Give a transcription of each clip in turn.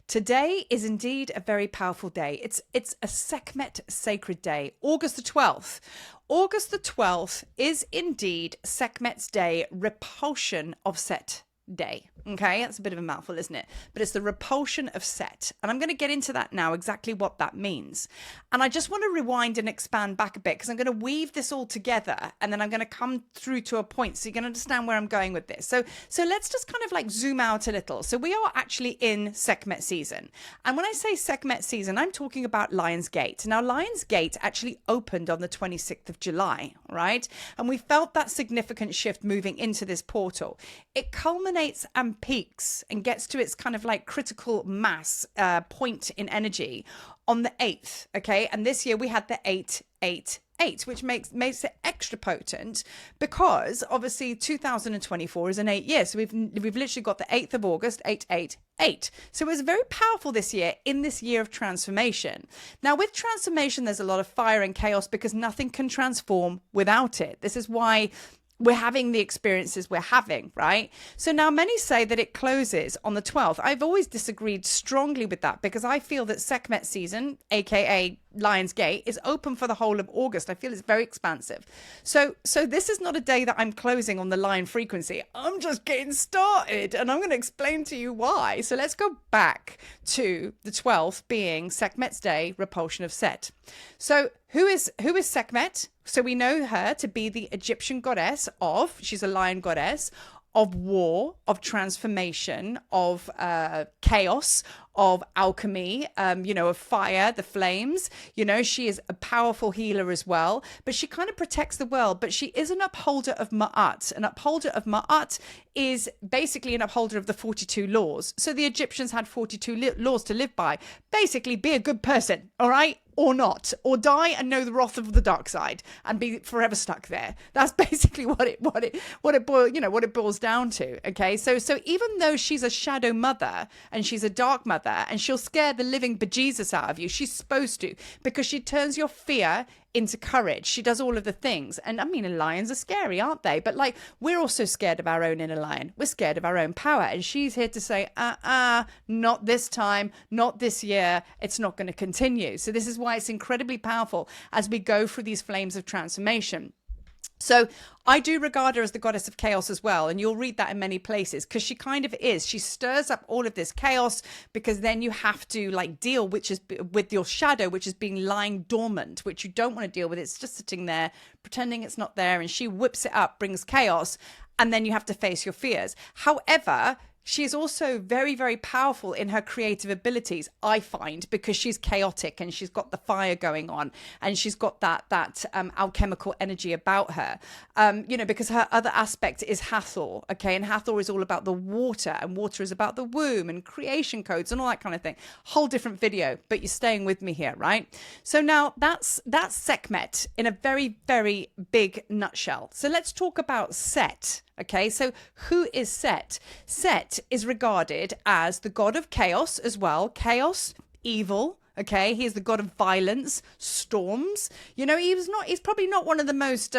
Today is indeed a very powerful day. It's a Sekhmet sacred day, August the 12th. August the 12th is indeed Sekhmet's day, Repulsion of Set day. Okay, that's a bit of a mouthful, isn't it? But it's the repulsion of Set. And I'm going to get into that now, exactly what that means. And I just want to rewind and expand back a bit because I'm going to weave this all together and then I'm going to come through to a point so you can understand where I'm going with this. So let's just kind of like zoom out a little. So we are actually in Sekhmet season. And when I say Sekhmet season, I'm talking about Lion's Gate. Now, Lion's Gate actually opened on the 26th of July, right? And we felt that significant shift moving into this portal. It culminates and peaks and gets to its kind of like critical mass point in energy on the 8th. Okay, and this year we had the 888, which makes it extra potent because obviously 2024 is an 8 year, so we've literally got the 8th of August, 888. So it was very powerful this year, in this year of transformation. Now with transformation there's a lot of fire and chaos because nothing can transform without it. This is why we're having the experiences we're having, right? So now many say that it closes on the 12th. I've always disagreed strongly with that because I feel that Sekhmet season, aka Lion's Gate, is open for the whole of August. I feel it's very expansive. So this is not a day that I'm closing on the lion frequency. I'm just getting started and I'm going to explain to you why. So let's go back to the 12th being Sekhmet's day, Repulsion of Set. So who is Sekhmet? So we know her to be the Egyptian goddess of, she's a lion goddess, of war, of transformation, of chaos, of alchemy, of fire, the flames. She is a powerful healer as well, but she kind of protects the world, but she is an upholder of Maat. An upholder of Maat is basically an upholder of the 42 laws. So the Egyptians had 42 laws to live by. Basically, be a good person, all right? Or not, or die and know the wrath of the dark side and be forever stuck there. That's basically what it boils down to. Okay, so even though she's a shadow mother and she's a dark mother and she'll scare the living bejesus out of you, she's supposed to, because she turns your fear into courage. She does all of the things. And I mean, lions are scary, aren't they? But like, we're also scared of our own inner lion. We're scared of our own power. And she's here to say, not this time, not this year. It's not going to continue. So this is why it's incredibly powerful as we go through these flames of transformation. So I do regard her as the goddess of chaos as well. And you'll read that in many places because she kind of is. She stirs up all of this chaos because then you have to like deal with your shadow, which is being lying dormant, which you don't want to deal with. It's just sitting there pretending it's not there. And she whips it up, brings chaos, and then you have to face your fears. However, she is also very, very powerful in her creative abilities, I find, because she's chaotic and she's got the fire going on and she's got that alchemical energy about her, because her other aspect is HATHOR, okay? And HATHOR is all about the water, and water is about the womb and creation codes and all that kind of thing. Whole different video, but you're staying with me here, right? So now that's Sekhmet in a very, very big nutshell. So let's talk about Set. Okay, so who is Set? Set is regarded as the god of chaos as well. Chaos, evil. Okay, he is the god of violence, storms. He's probably not one of the most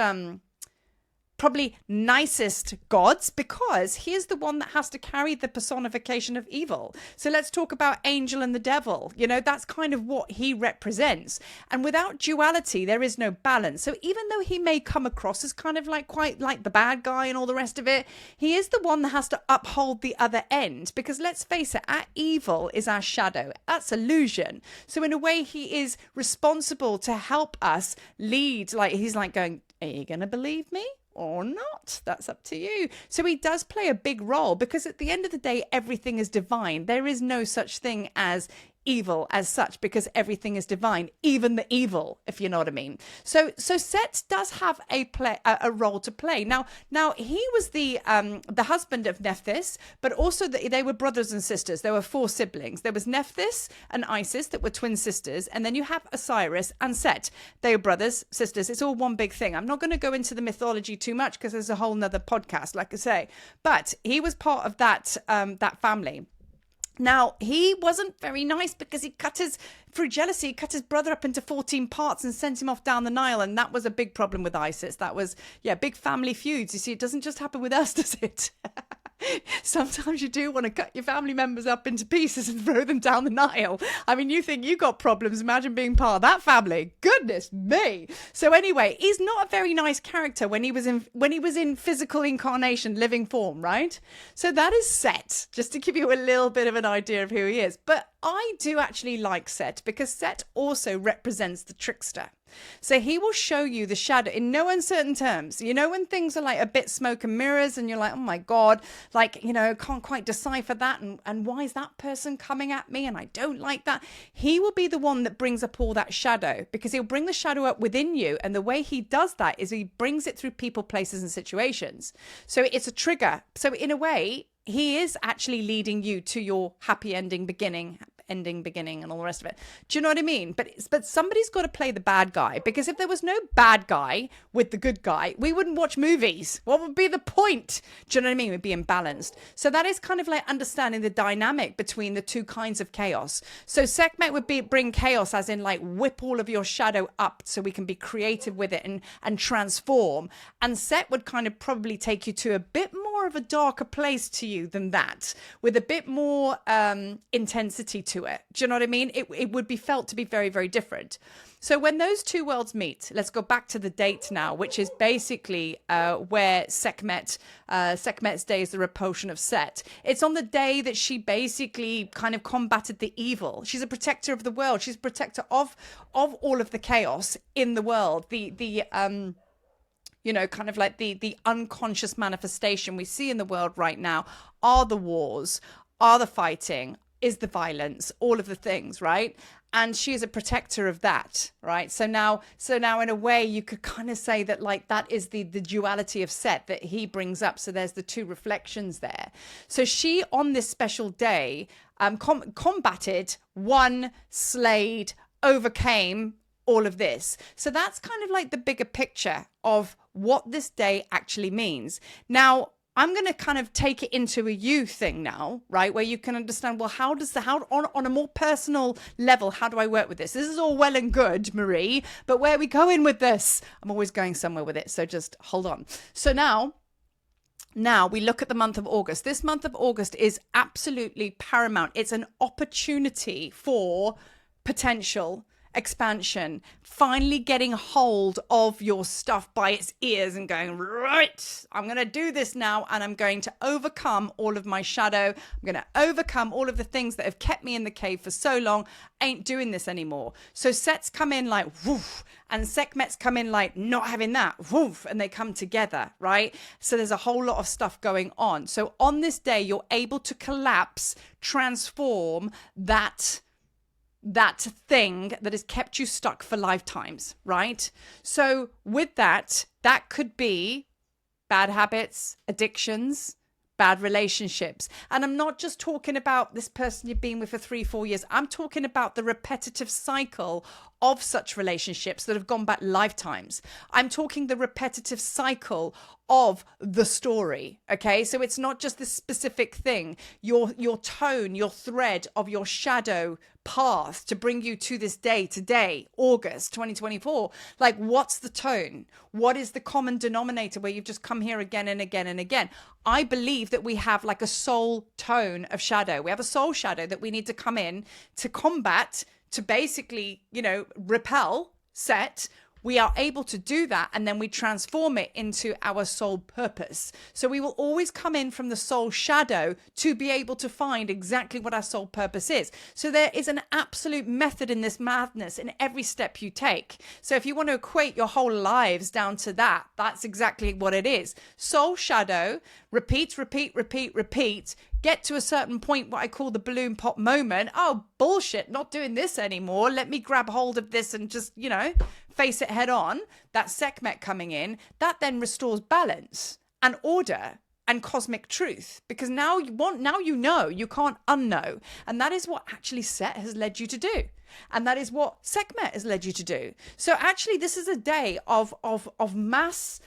probably nicest gods because he is the one that has to carry the personification of evil. So let's talk about angel and the devil. That's kind of what he represents. And without duality, there is no balance. So even though he may come across as kind of like quite like the bad guy and all the rest of it, he is the one that has to uphold the other end because let's face it, our evil is our shadow. That's illusion. So in a way, he is responsible to help us lead. Like he's like going, are you going to believe me? Or not, that's up to you. So he does play a big role because at the end of the day, everything is divine. There is no such thing as evil as such because everything is divine, even the evil, if you know what I mean. So Set does have a role to play. Now he was the husband of Nephthys, but also they were brothers and sisters. There were 4 siblings. There was Nephthys and Isis that were twin sisters, and then you have Osiris and Set. They were brothers, sisters. It's all one big thing. I'm not going to go into the mythology too much because there's a whole nother podcast, like I say. But he was part of that family. Now, he wasn't very nice because through jealousy, he cut his brother up into 14 parts and sent him off down the Nile. And that was a big problem with Isis. That was, big family feuds. You see, it doesn't just happen with us, does it? Sometimes you do want to cut your family members up into pieces and throw them down the Nile. I mean, you think you got problems. Imagine being part of that family. Goodness me. So anyway, he's not a very nice character when he was in physical incarnation, living form, right? So that is Set, just to give you a little bit of an idea of who he is. But I do actually like Set because Set also represents the trickster. So he will show you the shadow in no uncertain terms. You know, when things are like a bit smoke and mirrors and you're like, oh my God, like, you know, can't quite decipher that. And why is that person coming at me? And I don't like that. He will be the one that brings up all that shadow because he'll bring the shadow up within you. And the way he does that is he brings it through people, places and situations. So it's a trigger. So in a way, he is actually leading you to your happy ending, beginning, and all the rest of it. Do you know what I mean? But somebody's got to play the bad guy, because if there was no bad guy with the good guy, we wouldn't watch movies. What would be the point? Do you know what I mean? We'd be imbalanced. So that is kind of like understanding the dynamic between the two kinds of chaos. So Sekhmet would bring chaos, as in like whip all of your shadow up so we can be creative with it and transform. And Set would kind of probably take you to a bit more of a darker place to you than that, with a bit more intensity to it. Do you know what I mean? It would be felt to be very, very different. So when those two worlds meet, let's go back to the date now, which is basically where Sekhmet's day is the repulsion of Set. It's on the day that she basically kind of combated the evil. She's a protector of the world. She's a protector of all of the chaos in the world. You know, kind of like the unconscious manifestation we see in the world right now are the wars, are the fighting, is the violence, all of the things, right? And she is a protector of that, right? So now in a way you could kind of say that like that is the duality of Set that he brings up. So there's the two reflections there. So she on this special day combated, won, slayed, overcame all of this. So that's kind of like the bigger picture of what this day actually means. Now, I'm going to kind of take it into a you thing now, right? Where you can understand, well, how on a more personal level, how do I work with this? This is all well and good, Marie, but where are we going with this? I'm always going somewhere with it. So just hold on. So now we look at the month of August. This month of August is absolutely paramount. It's an opportunity for potential expansion, finally getting hold of your stuff by its ears and going, right, I'm going to do this now, and I'm going to overcome all of my shadow. I'm going to overcome all of the things that have kept me in the cave for so long. Ain't doing this anymore. So Set's come in like woof, and Sekhmet's come in like not having that woof, and they come together, right? So there's a whole lot of stuff going on. So on this day, you're able to collapse, transform that thing that has kept you stuck for lifetimes, right? So with that could be bad habits, addictions, bad relationships. And I'm not just talking about this person you've been with for 3-4 years. I'm talking about the repetitive cycle of such relationships that have gone back lifetimes. I'm talking the repetitive cycle of the story, okay? So it's not just this specific thing. Your tone, your thread of your shadow path to bring you to this day, today, August 2024. Like, what's the tone? What is the common denominator where you've just come here again and again and again? I believe that we have like a soul tone of shadow. We have a soul shadow that we need to come in to combat, to basically, you know, repel, Set. We are able to do that, and then we transform it into our soul purpose. So we will always come in from the soul shadow to be able to find exactly what our soul purpose is. So there is an absolute method in this madness in every step you take. So if you want to equate your whole lives down to that, that's exactly what it is. Soul shadow, repeat, get to a certain point, what I call the balloon pop moment. Oh, bullshit, not doing this anymore. Let me grab hold of this and just, you know, face it head on. That's Sekhmet coming in. That then restores balance and order and cosmic truth, because now you know, you can't unknow. And that is what actually Set has led you to do. And that is what Sekhmet has led you to do. So actually, this is a day of mass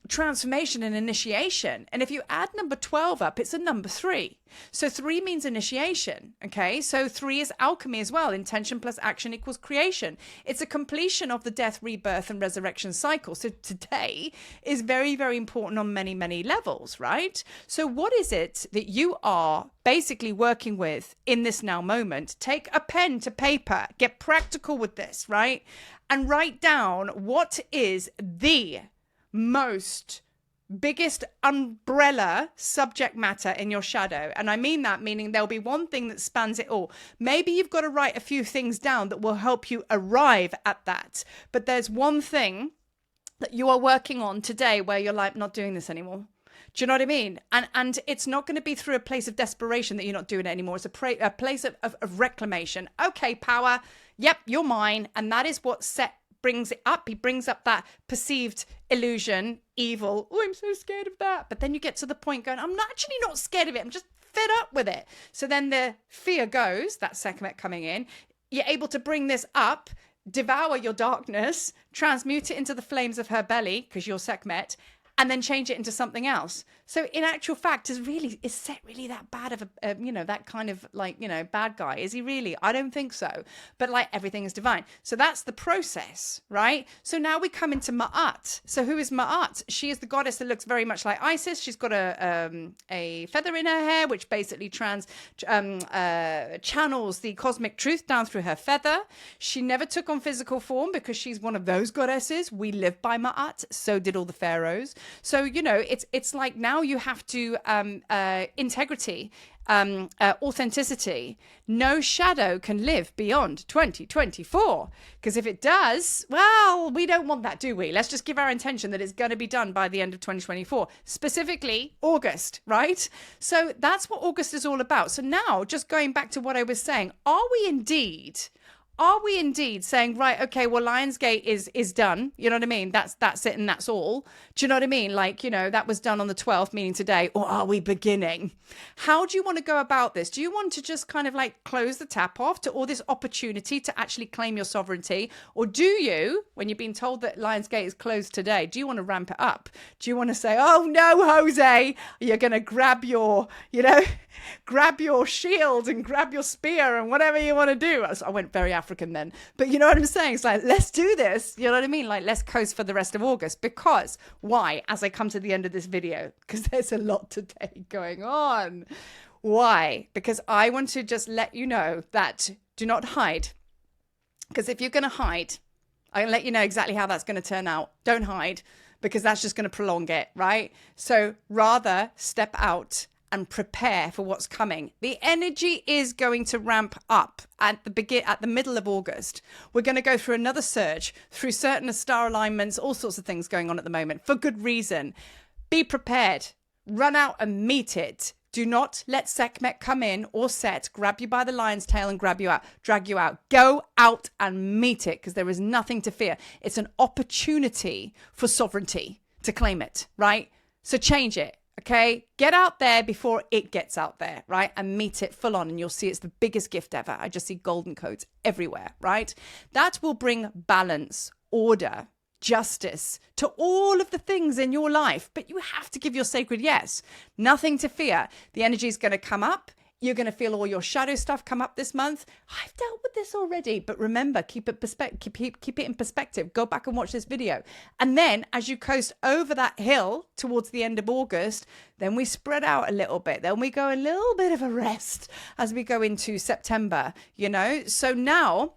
transformation and initiation. And if you add number 12 up, it's a number 3. So 3 means initiation. Okay. So 3 is alchemy as well. Intention plus action equals creation. It's a completion of the death, rebirth, and resurrection cycle. So today is very, very important on many, many levels, right? So what is it that you are basically working with in this now moment? Take a pen to paper, get practical with this, right? And write down what is the most biggest umbrella subject matter in your shadow. And I mean that meaning there'll be one thing that spans it all. Maybe you've got to write a few things down that will help you arrive at that. But there's one thing that you are working on today where you're like, not doing this anymore. Do you know what I mean? And it's not going to be through a place of desperation that you're not doing it anymore. It's a place of reclamation. Okay, power. Yep, you're mine. And that is what Set brings it up. He brings up that perceived illusion, evil. Oh, I'm so scared of that. But then you get to the point going, I'm actually not scared of it. I'm just fed up with it. So then the fear goes, that's Sekhmet coming in. You're able to bring this up, devour your darkness, transmute it into the flames of her belly, because you're Sekhmet, and then change it into something else. So in actual fact, is Set really that bad of a, that kind of like, bad guy? Is he really? I don't think so. But like everything is divine. So that's the process, right? So now we come into Maat. So who is Maat? She is the goddess that looks very much like Isis. She's got a feather in her hair, which basically channels the cosmic truth down through her feather. She never took on physical form because she's one of those goddesses. We live by Maat. So did all the pharaohs. So, it's like now you have to integrity, authenticity. No shadow can live beyond 2024. Because if it does, well, we don't want that, do we? Let's just give our intention that it's going to be done by the end of 2024, specifically August, right? So that's what August is all about. So now, just going back to what I was saying, are we indeed saying, right, okay, well, Lionsgate is done. You know what I mean? That's it and that's all. Do you know what I mean? Like, that was done on the 12th, meaning today. Or are we beginning? How do you want to go about this? Do you want to just kind of like close the tap off to all this opportunity to actually claim your sovereignty? Or do you, when you've been told that Lionsgate is closed today, do you want to ramp it up? Do you want to say, oh no, Jose, you're going to grab your shield and grab your spear and whatever you want to do? I went very African then, but you know what I'm saying? It's like, let's do this. You know what I mean? Like, let's coast for the rest of August. Because why? As I come to the end of this video, because there's a lot today going on. Why? Because I want to just let you know that do not hide. Because if you're going to hide, I'll let you know exactly how that's going to turn out. Don't hide, because that's just going to prolong it, right? So rather step out and prepare for what's coming. The energy is going to ramp up at the middle of August. We're going to go through another surge through certain star alignments, all sorts of things going on at the moment for good reason. Be prepared. Run out and meet it. Do not let Sekhmet come in or Set grab you by the lion's tail and drag you out. Go out and meet it, because there is nothing to fear. It's an opportunity for sovereignty to claim it, right? So change it. Okay, get out there before it gets out there, right? And meet it full on, and you'll see it's the biggest gift ever. I just see golden codes everywhere, right? That will bring balance, order, justice to all of the things in your life. But you have to give your sacred yes. Nothing to fear. The energy is going to come up. You're going to feel all your shadow stuff come up this month. I've dealt with this already, but remember, keep it in perspective. Go back and watch this video. And then as you coast over that hill towards the end of August, then we spread out a little bit. Then we go a little bit of a rest as we go into September, So now,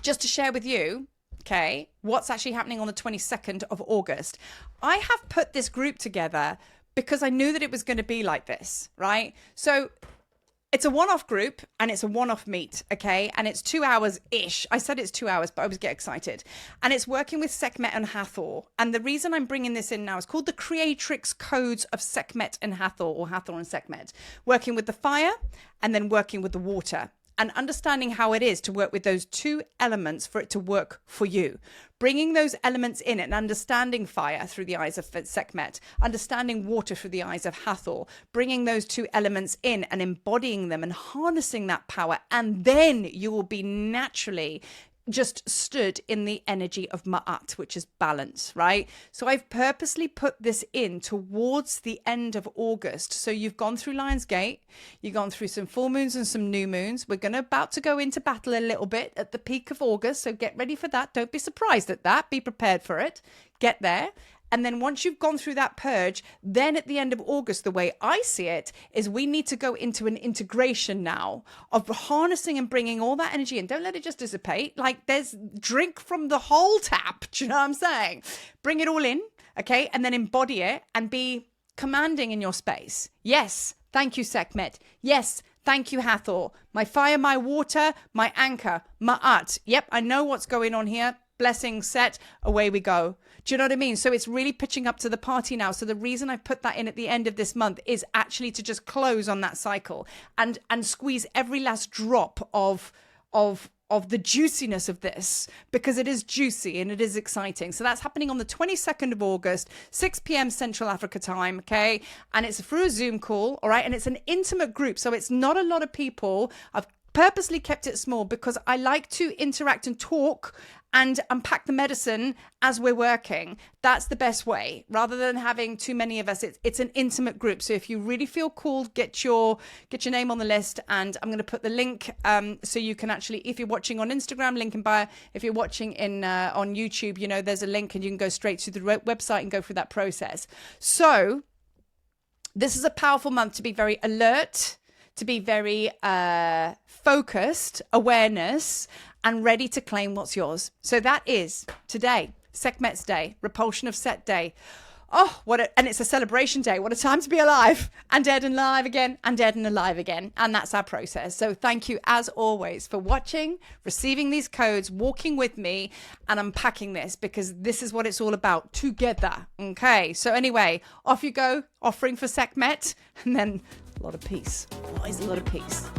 just to share with you, okay, what's actually happening on the 22nd of August. I have put this group together because I knew that it was going to be like this, right? So it's a one-off group and it's a one-off meet, okay? And it's 2 hours-ish. I said it's 2 hours, but I always get excited. And it's working with Sekhmet and Hathor. And the reason I'm bringing this in now is called the Creatrix Codes of Sekhmet and Hathor, or Hathor and Sekhmet. Working with the fire and then working with the water. And understanding how it is to work with those two elements for it to work for you. Bringing those elements in and understanding fire through the eyes of Sekhmet, understanding water through the eyes of Hathor, bringing those two elements in and embodying them and harnessing that power. And then you will be naturally just stood in the energy of Maat, which is balance, right? So I've purposely put this in towards the end of August. So you've gone through Lionsgate, you've gone through some full moons and some new moons. We're about to go into battle a little bit at the peak of August. So get ready for that. Don't be surprised at that. Be prepared for it. Get there. And then once you've gone through that purge, then at the end of August, the way I see it is we need to go into an integration now of harnessing and bringing all that energy in. Don't let it just dissipate. Like there's drink from the whole tap. Do you know what I'm saying? Bring it all in, okay? And then embody it and be commanding in your space. Yes, thank you, Sekhmet. Yes, thank you, Hathor. My fire, my water, my anchor, Ma'at. Yep, I know what's going on here. Blessing set, away we go. Do you know what I mean? So it's really pitching up to the party now. So the reason I put that in at the end of this month is actually to just close on that cycle and squeeze every last drop of the juiciness of this, because it is juicy and it is exciting. So that's happening on the 22nd of August, 6 p.m. Central Africa time, okay? And it's through a Zoom call, all right? And it's an intimate group, so it's not a lot of people. I've purposely kept it small because I like to interact and talk and unpack the medicine as we're working. That's the best way, rather than having too many of us. It's an intimate group. So if you really feel called, get your name on the list, and I'm going to put the link so you can actually, if you're watching on Instagram, link in bio. If you're watching on YouTube, you know, there's a link and you can go straight to the website and go through that process. So this is a powerful month to be very alert, to be very focused, awareness, and ready to claim what's yours. So that is today, SEKHMET'S Day, Repulsion of Set Day. Oh, and it's a celebration day. What a time to be alive and dead and alive again and dead and alive again. And that's our process. So thank you as always for watching, receiving these codes, walking with me and unpacking this, because this is what it's all about together. Okay. So anyway, off you go, offering for Sekhmet, and then a lot of peace. Always a lot of peace.